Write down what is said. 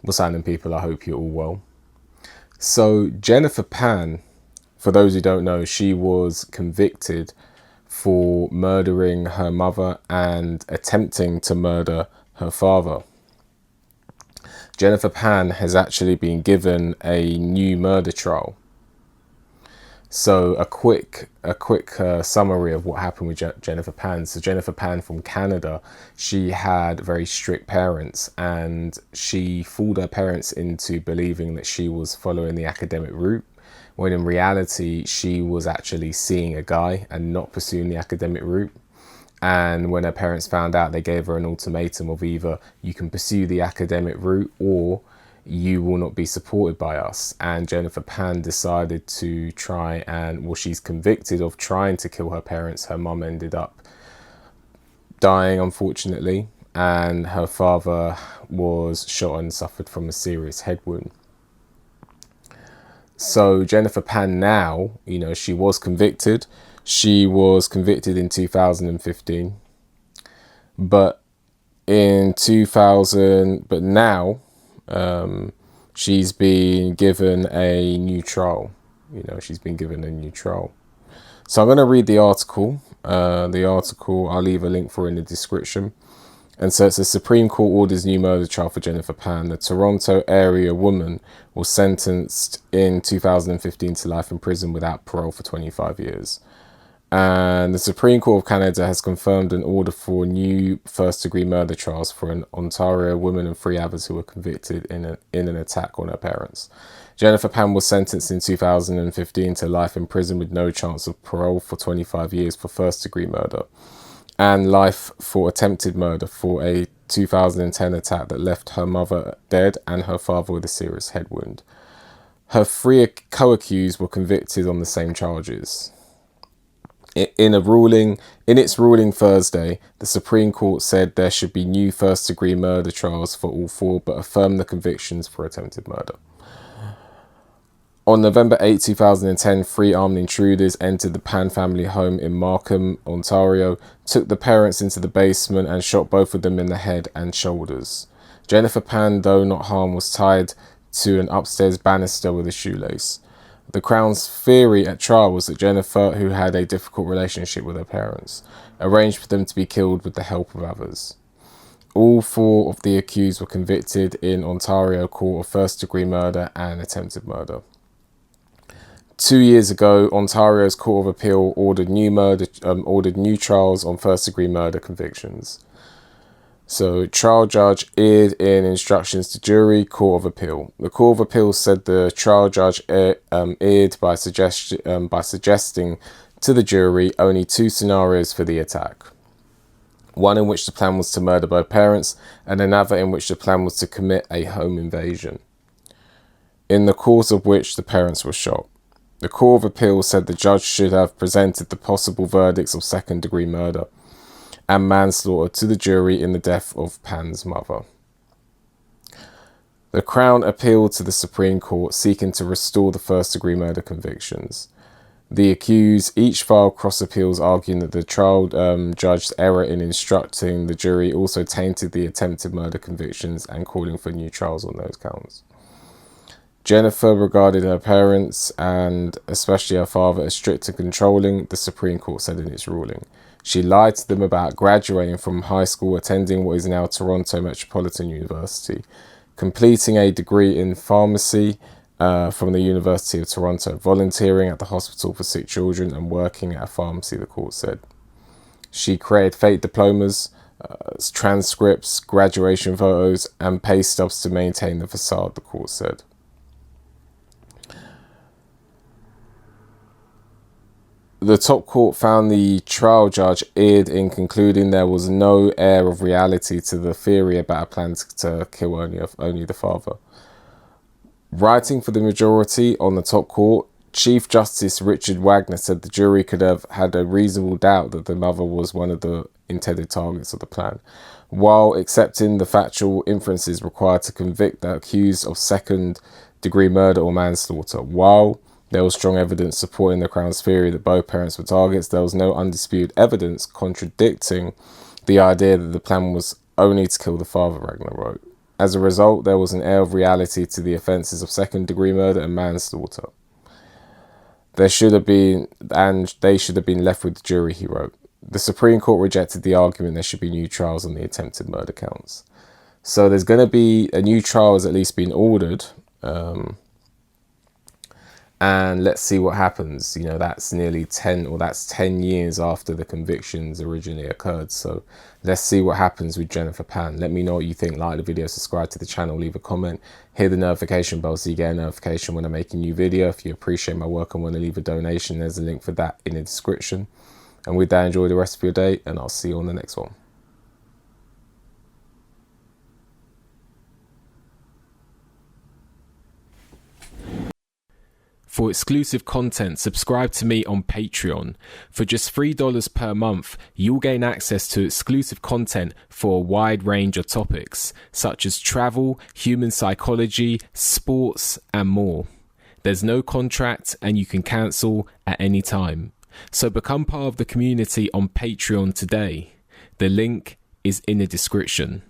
What's happening, people? I hope you're all well. So Jennifer Pan, for those who don't know, she was convicted for murdering her mother and attempting to murder her father. Jennifer Pan has actually been given a new murder trial. So a quick summary of what happened with Jennifer Pan. So Jennifer Pan from Canada, she had very strict parents, and she fooled her parents into believing that she was following the academic route, when in reality she was actually seeing a guy and not pursuing the academic route. And when her parents found out, they gave her an ultimatum of either you can pursue the academic route or you will not be supported by us. And Jennifer Pan decided to try and, well, she's convicted of trying to kill her parents. Her mum ended up dying, unfortunately, and her father was shot and suffered from a serious head wound. So Jennifer Pan now, she was convicted. She was convicted in 2015, but now she's been given a new trial. She's been given a new trial. So I'm going to read the article. I'll leave a link for in the description. And so it's the Supreme Court orders new murder trial for Jennifer Pan. The Toronto area woman was sentenced in 2015 to life in prison without parole for 25 years. And the Supreme Court of Canada has confirmed an order for new first-degree murder trials for an Ontario woman and 3 others who were convicted in an attack on her parents. Jennifer Pan was sentenced in 2015 to life in prison with no chance of parole for 25 years for first-degree murder, and life for attempted murder for a 2010 attack that left her mother dead and her father with a serious head wound. Her 3 co-accused were convicted on the same charges. In its ruling Thursday, the Supreme Court said there should be new first-degree murder trials for all 4, but affirmed the convictions for attempted murder. On November 8, 2010, 3 armed intruders entered the Pan family home in Markham, Ontario, took the parents into the basement and shot both of them in the head and shoulders. Jennifer Pan, though not harmed, was tied to an upstairs banister with a shoelace. The Crown's theory at trial was that Jennifer, who had a difficult relationship with her parents, arranged for them to be killed with the help of others. All 4 of the accused were convicted in Ontario court of first-degree murder and attempted murder. 2 years ago, Ontario's Court of Appeal ordered new trials on first-degree murder convictions. So, trial judge erred in instructions to jury, Court of Appeal. The Court of Appeal said the trial judge erred by suggesting to the jury only 2 scenarios for the attack. One in which the plan was to murder both parents, and another in which the plan was to commit a home invasion, in the course of which the parents were shot. The Court of Appeal said the judge should have presented the possible verdicts of second-degree murder and manslaughter to the jury in the death of Pan's mother. The Crown appealed to the Supreme Court, seeking to restore the first-degree murder convictions. The accused each filed cross-appeals, arguing that the trial judge's error in instructing the jury also tainted the attempted murder convictions and calling for new trials on those counts. Jennifer regarded her parents, and especially her father, as strict and controlling, the Supreme Court said in its ruling. She lied to them about graduating from high school, attending what is now Toronto Metropolitan University, completing a degree in pharmacy from the University of Toronto, volunteering at the hospital for sick children, and working at a pharmacy, the court said. She created fake diplomas, transcripts, graduation photos, and pay stubs to maintain the facade, the court said. The top court found the trial judge erred in concluding there was no air of reality to the theory about a plan to kill only the father. Writing for the majority on the top court, Chief Justice Richard Wagner said the jury could have had a reasonable doubt that the mother was one of the intended targets of the plan, while accepting the factual inferences required to convict the accused of second-degree murder or manslaughter. While there was strong evidence supporting the Crown's theory that both parents were targets, there was no undisputed evidence contradicting the idea that the plan was only to kill the father, Wagner wrote. As a result, there was an air of reality to the offences of second-degree murder and manslaughter. There should have been, and they should have been left with the jury, he wrote. The Supreme Court rejected the argument there should be new trials on the attempted murder counts. So there's going to be a new trial has at least been ordered. And let's see what happens. You know, that's nearly 10 years after the convictions originally occurred. So let's see what happens with Jennifer Pan. Let me know what you think. Like the video, subscribe to the channel, leave a comment, hit the notification bell so you get a notification when I make a new video. If you appreciate my work and want to leave a donation, there's a link for that in the description. And with that, enjoy the rest of your day, and I'll see you on the next one. For exclusive content, subscribe to me on Patreon. For just $3 per month, you'll gain access to exclusive content for a wide range of topics, such as travel, human psychology, sports, and more. There's no contract and you can cancel at any time. So become part of the community on Patreon today. The link is in the description.